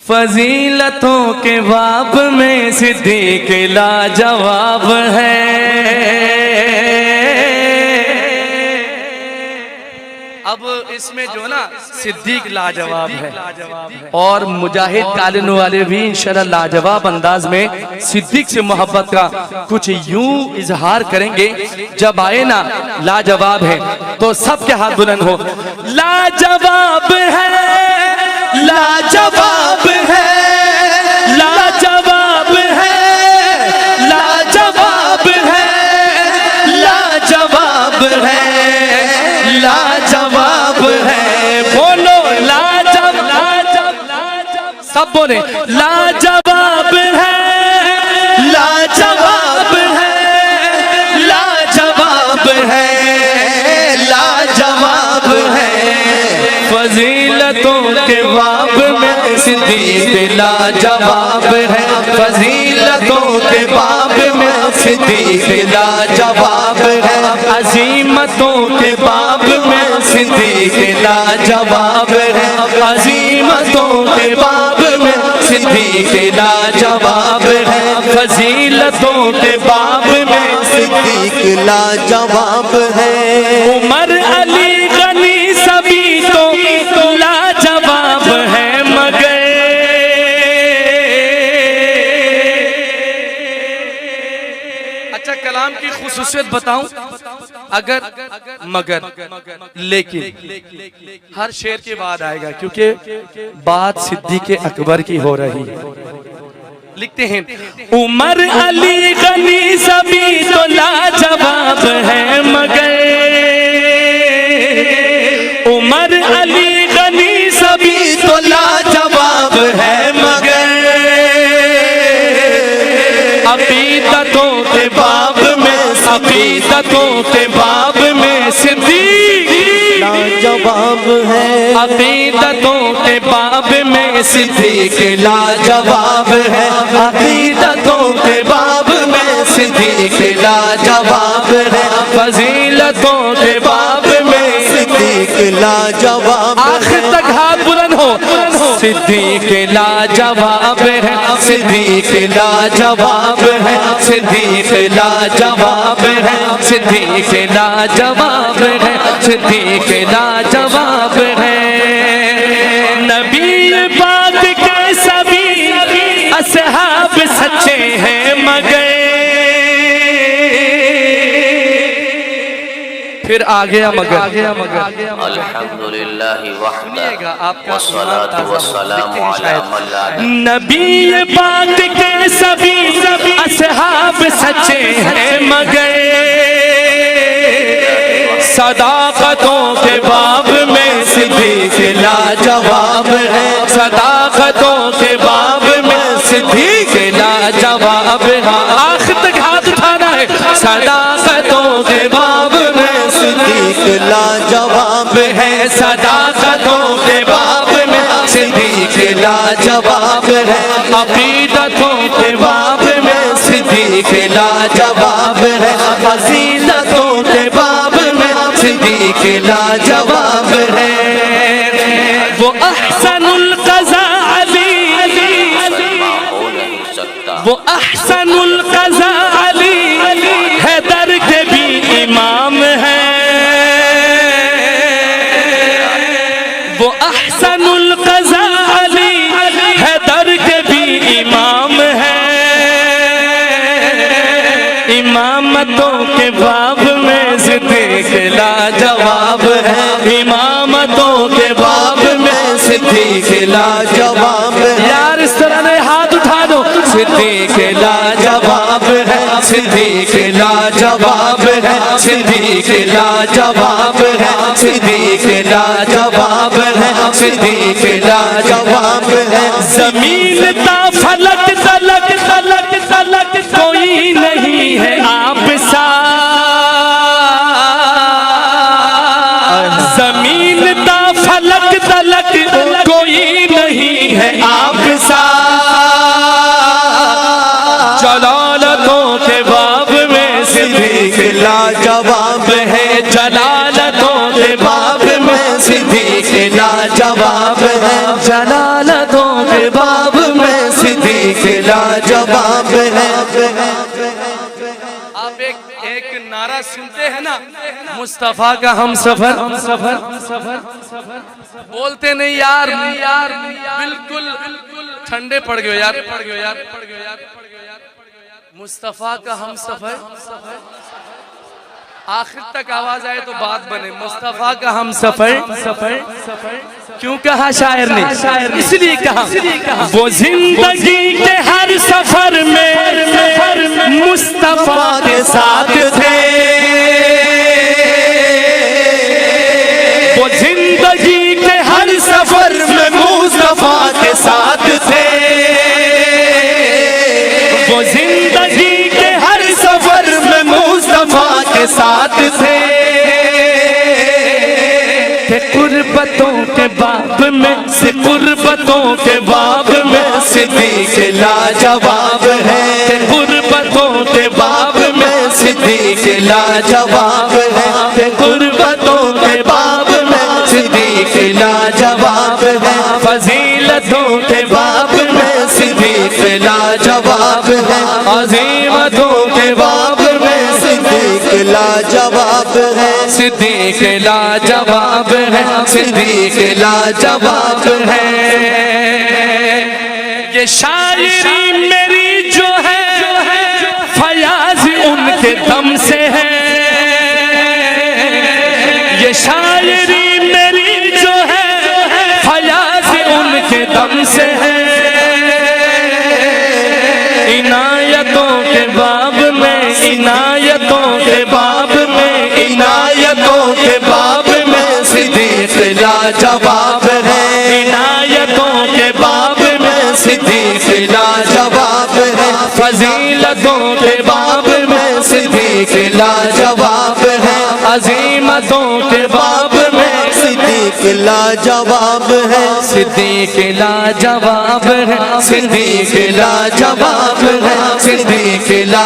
فضیلتوں کے باب میں صدیق لاجواب ہے۔ اب اس میں جو نا صدیق لاجواب ہے، اور مجاہد کالن والے بھی انشاءاللہ لاجواب انداز میں صدیق سے محبت کا کچھ یوں اظہار کریں گے۔ جب آئے نا لاجواب ہے تو سب کے ہاتھ بلند ہو۔ لاجواب ہے، لاجواب ہے، لاجواب ہے، لاجواب ہے، لاجواب ہے، لاجواب ہے۔ بولو لاجواب، سب بولے لاجواب ہے، لاجواب ہے، لاجواب ہے، لاجواب ہے۔ فضیلتوں کے باب میں صدیق لاجواب ہے، فضیلتوں کے باب میں صدیق لاجواب ہے، عظیمتوں کے باب میں صدیق لاجواب ہے، عظیمتوں کے باب میں صدیق لاجواب ہے، فضیلتوں کے باب میں صدیق لاجواب ہے۔ عمر علی غنی سبھی تو لاجواب ہے، مگر اچھا کلام کی خصوصیت بتاؤں، اگر مگر لیکن ہر شعر کے بعد آئے گا، کیونکہ بات صدیق اکبر کی ہو رہی ہے۔ لکھتے ہیں عمر علی غنی سبھی تو لاجواب ہے، مگر عمر علی غنی سبھی تو لاجواب ہے، مگر عقیدتوں کے باب میں، عقیدتوں کے باب میں صدیق لاجواب ہے۔ عقیدتوں کے باب میں صدیق لاجواب ہے، عقیدتوں کے باب میں صدیق لاجواب ہے، فضیلتوں کے باب میں صدیق لاجواب آخر تک ہاتھ بلند ہو۔ صدیق لاجواب ہے، صدیق لاجواب ہے، صدیق لاجواب ہے، صدیق لاجواب ہے، صدیق لاجواب ہے۔ نبی پاک کے سبھی اصحاب سچے ہیں، مگر پھر آگے مگر الحمدللہ وحدہ والصلاة والسلام علی من لا نبی پاک کے سبھی اصحاب سچے ہیں، مگر صداقتوں کے باب میں صدیق لاجواب ہے، صداقتوں کے باب میں صدیق لاجواب ہے۔ آخر تک ہاتھ اٹھانا ہے۔ صداقتوں کے باب میں صدیق لاجواب ہے، صداقتوں کے باب میں صدیق لاجواب ہے، عقیدتوں کے باب میں صدیق لاجواب ہے، فضیلتوں کے باب میں صدیق لاجواب ہے۔ وہ احسن القضاء علی، وہ احسن القضاء علی حیدر کے بھی امام ہیں، وہ احسن القضاء علی حیدر کے بھی امام ہیں، امامتوں کے باب میں صدیق لاجواب ہے، امامتوں کے باب میں صدیق لاجواب ہے۔ یار اس طرح نے ہاتھ اٹھا دو۔ صدیق لاجواب ہے، صدیق لاجواب ہے، صدیق لاجواب ہے، صدیق لاجواب ہے، صدیق لاجواب ہے۔ زمین تا فلک تلک تلک تلک کوئی نہیں ہے آپ سا، زمین تا فلک تلک کوئی نہیں ہے آپ سا، جلالتوں کے باب میں صدیق لاجواب ہے، جلالتوں کے باب میں صدیق لاجواب ہے، جلالتوں کے باب میں صدیق لاجواب ہے آپ ایک نعرہ سنتے ہیں نا، مصطفیٰ کا ہم سفر، بولتے نہیں یار، بالکل ٹھنڈے پڑ گئے یار، مصطفیٰ کا ہم سفر، آخر تک آواز آئے تو بات بنے، مصطفیٰ کا ہم سفر، کیوں کہا شاعر نے؟ اس لیے کہا وہ زندگی کے ہر سفر میں مصطفیٰ کے ساتھ تھے، وہ زندگی کے ہر سفر میں مصطفیٰ کے ساتھ تھے، وہ زندگی کے ہر سفر میں مصطفیٰ کے ساتھ تھے، کہ قربتوں کے باب میں قربتوں کے باب میں صدیق لاجواب ہے، کہ قربتوں کے باب میں صدیق لاجواب ہے، کہ قربتوں کے باب میں صدیق لاجواب ہے، فضیلتوں کے باب میں صدیق لاجواب ہے، عظیمتوں کے باب میں صدیق لاجواب ہے، صدیق لاجواب ہے، صدیق لاجواب ہے۔ یہ شاعری میری جو ہے فیاض ان کے دم سے ہے، یہ شاعری میری جو ہے فیاض ان کے دم سے ہے، عنایتوں کے باب میں عنایتوں کے باب میں عنایتوں کے باب میں صدیق لاجواب ہے، عنایتوں کے باب میں صدیق لاجواب ہے، فضیلتوں کے باب میں صدیق لاجواب ہے، عظیمتوں کے باب میں صدیق لاجواب ہے، صدیق لاجواب ہے، صدیق لاجواب ہے، صدیق لاجواب